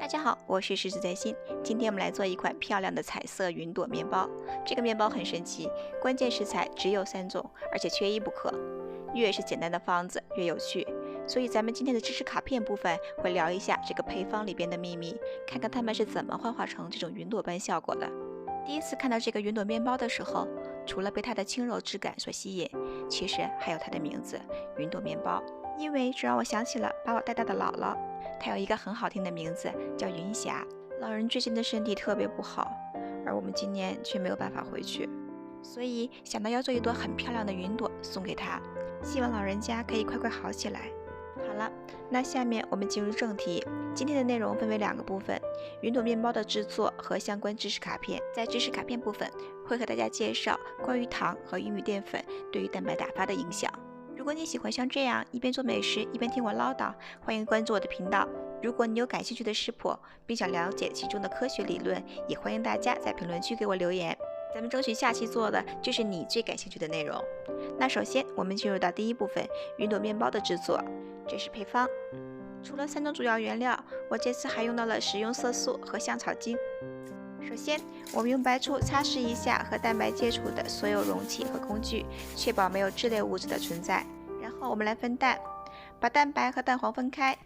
大家好，我是食指在心。今天我们来做一款漂亮的彩色云朵面包。这个面包很神奇，关键食材只有3种，而且缺一不可。越是简单的方子越有趣，所以咱们今天的知识卡片部分会聊一下这个配方里边的秘密，看看它们是怎么幻化成这种云朵般效果的。第一次看到这个云朵面包的时候，除了被它的轻柔质感所吸引，其实还有它的名字——云朵面包。因为这让我想起了把我带大的姥姥，她有一个很好听的名字叫云霞。老人最近的身体特别不好，而我们今年却没有办法回去，所以想到要做一朵很漂亮的云朵送给她，希望老人家可以快快好起来。好了，那下面我们进入正题。今天的内容分为2个部分：云朵面包的制作和相关知识卡片。在知识卡片部分，会和大家介绍关于糖和玉米淀粉对于蛋白打发的影响。如果你喜欢像这样一边做美食一边听我唠叨，欢迎关注我的频道。如果你有感兴趣的食谱，并想了解其中的科学理论，也欢迎大家在评论区给我留言。咱们争取下期做的就是你最感兴趣的内容。那首先我们进入到第一部分，云朵面包的制作。这是配方，除了3种主要原料，我这次还用到了食用色素和香草精。首先，我们用白醋擦拭一下和蛋白接触的所有容器和工具，确保没有质类物质的存在。然后我们来分蛋，把蛋白和蛋黄分开。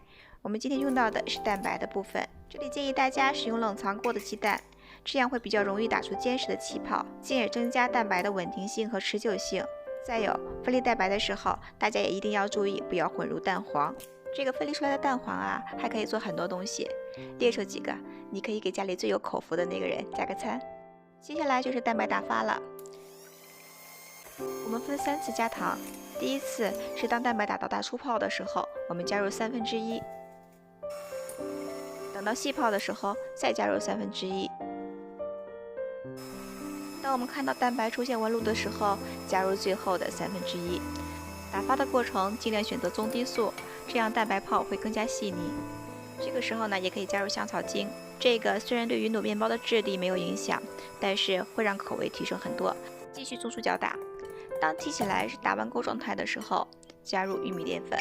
我们今天用到的是蛋白的部分，这里建议大家使用冷藏过的鸡蛋，这样会比较容易打出坚实的气泡，进而增加蛋白的稳定性和持久性。再有，分离蛋白的时候，大家也一定要注意不要混入蛋黄。这个分离出来的蛋黄啊，还可以做很多东西，列出几个，你可以给家里最有口福的那个人加个餐。接下来就是蛋白打发了，我们分3次加糖。第一次是当蛋白打到大粗泡的时候，我们加入1/3，等到细泡的时候再加入1/3。当我们看到蛋白出现纹路的时候，加入最后的1/3。打发的过程尽量选择中低速，这样蛋白泡会更加细腻。这个时候呢，也可以加入香草精，这个虽然对云朵面包的质地没有影响，但是会让口味提升很多。继续中速搅打，当提起来是打弯钩状态的时候，加入玉米淀粉，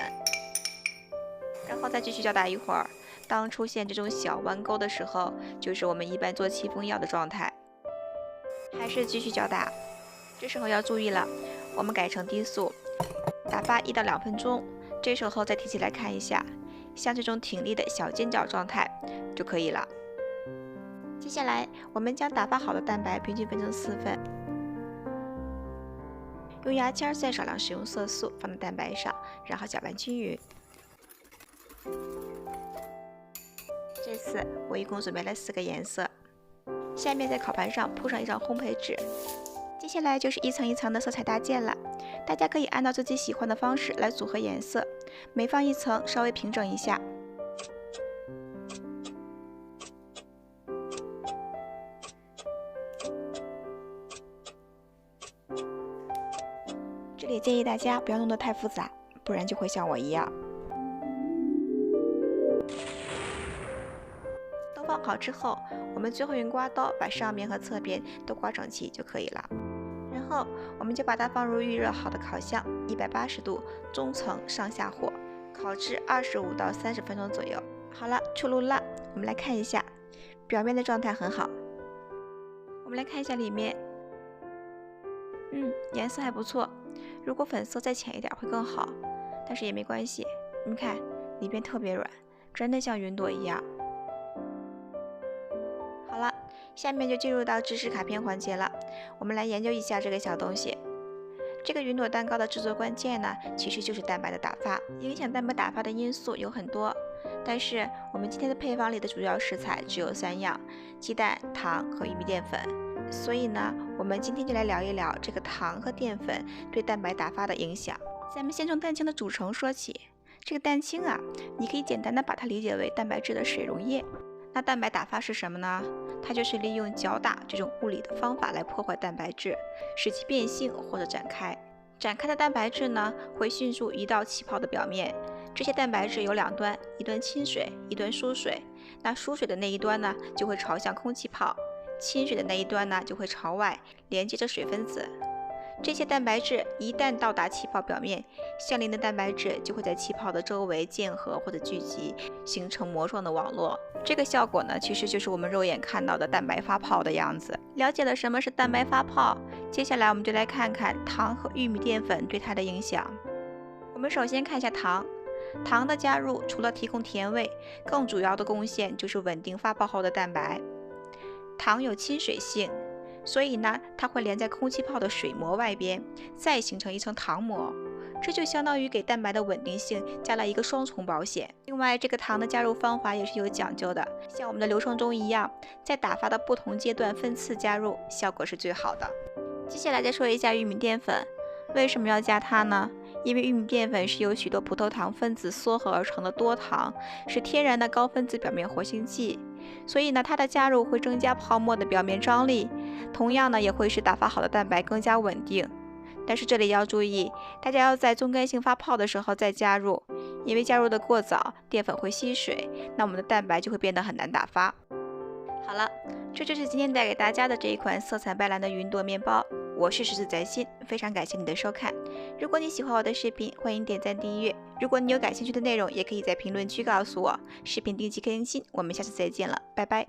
然后再继续搅打一会儿。当出现这种小弯钩的时候，就是我们一般做戚风药的状态。还是继续搅打，这时候要注意了，我们改成低速，打发1到2分钟。这时候再提起来看一下，像这种挺立的小尖角状态就可以了。接下来我们将打发好的蛋白平均分成4份，用牙签再少量食用色素放在蛋白上，然后搅拌均匀。这次我一共准备了4个颜色。下面在烤盘上铺上一张烘焙纸，接下来就是一层一层的色彩搭建了。大家可以按照自己喜欢的方式来组合颜色，每放一层稍微平整一下。这里建议大家不要弄得太复杂，不然就会像我一样。都放好之后，我们最后用刮刀把上面和侧边都刮整齐就可以了。然后我们就把它放入预热好的烤箱，180度中层上下火，烤至25到30分钟左右。好了，出炉了，我们来看一下，表面的状态很好。我们来看一下里面，颜色还不错，如果粉色再浅一点会更好，但是也没关系。你看里边特别软，真的像云朵一样。好了，下面就进入到知识卡片环节了。我们来研究一下这个小东西。这个云朵蛋糕的制作关键呢，其实就是蛋白的打发。影响蛋白打发的因素有很多，但是我们今天的配方里的主要食材只有3样：鸡蛋、糖和玉米淀粉。所以呢，我们今天就来聊一聊这个糖和淀粉对蛋白打发的影响。咱们先从蛋清的组成说起。这个蛋清啊，你可以简单的把它理解为蛋白质的水溶液。那蛋白打发是什么呢？它就是利用搅打这种物理的方法来破坏蛋白质，使其变性或者展开。展开的蛋白质呢，会迅速移到气泡的表面。这些蛋白质有2端，一端亲水，一端疏水。那疏水的那一端呢，就会朝向空气泡；亲水的那一端呢，就会朝外连接着水分子。这些蛋白质一旦到达气泡表面，相邻的蛋白质就会在气泡的周围键合或者聚集，形成膜状的网络。这个效果呢，其实就是我们肉眼看到的蛋白发泡的样子。了解了什么是蛋白发泡，接下来我们就来看看糖和玉米淀粉对它的影响。我们首先看一下糖。糖的加入除了提供甜味，更主要的贡献就是稳定发泡后的蛋白。糖有亲水性，所以呢，它会连在空气泡的水膜外边，再形成一层糖膜，这就相当于给蛋白的稳定性加了一个双重保险。另外，这个糖的加入方法也是有讲究的，像我们的流程中一样，在打发的不同阶段分次加入，效果是最好的。接下来再说一下玉米淀粉，为什么要加它呢？因为玉米淀粉是由许多葡萄糖分子缩合而成的多糖，是天然的高分子表面活性剂，所以呢，它的加入会增加泡沫的表面张力，同样呢，也会使打发好的蛋白更加稳定。但是这里要注意，大家要在中干性发泡的时候再加入，因为加入的过早，淀粉会吸水，那我们的蛋白就会变得很难打发。好了，这就是今天带给大家的这一款色彩斑斓的云朵面包。我是食之在心，非常感谢你的收看。如果你喜欢我的视频，欢迎点赞订阅。如果你有感兴趣的内容，也可以在评论区告诉我。视频定期更新，我们下次再见了，拜拜。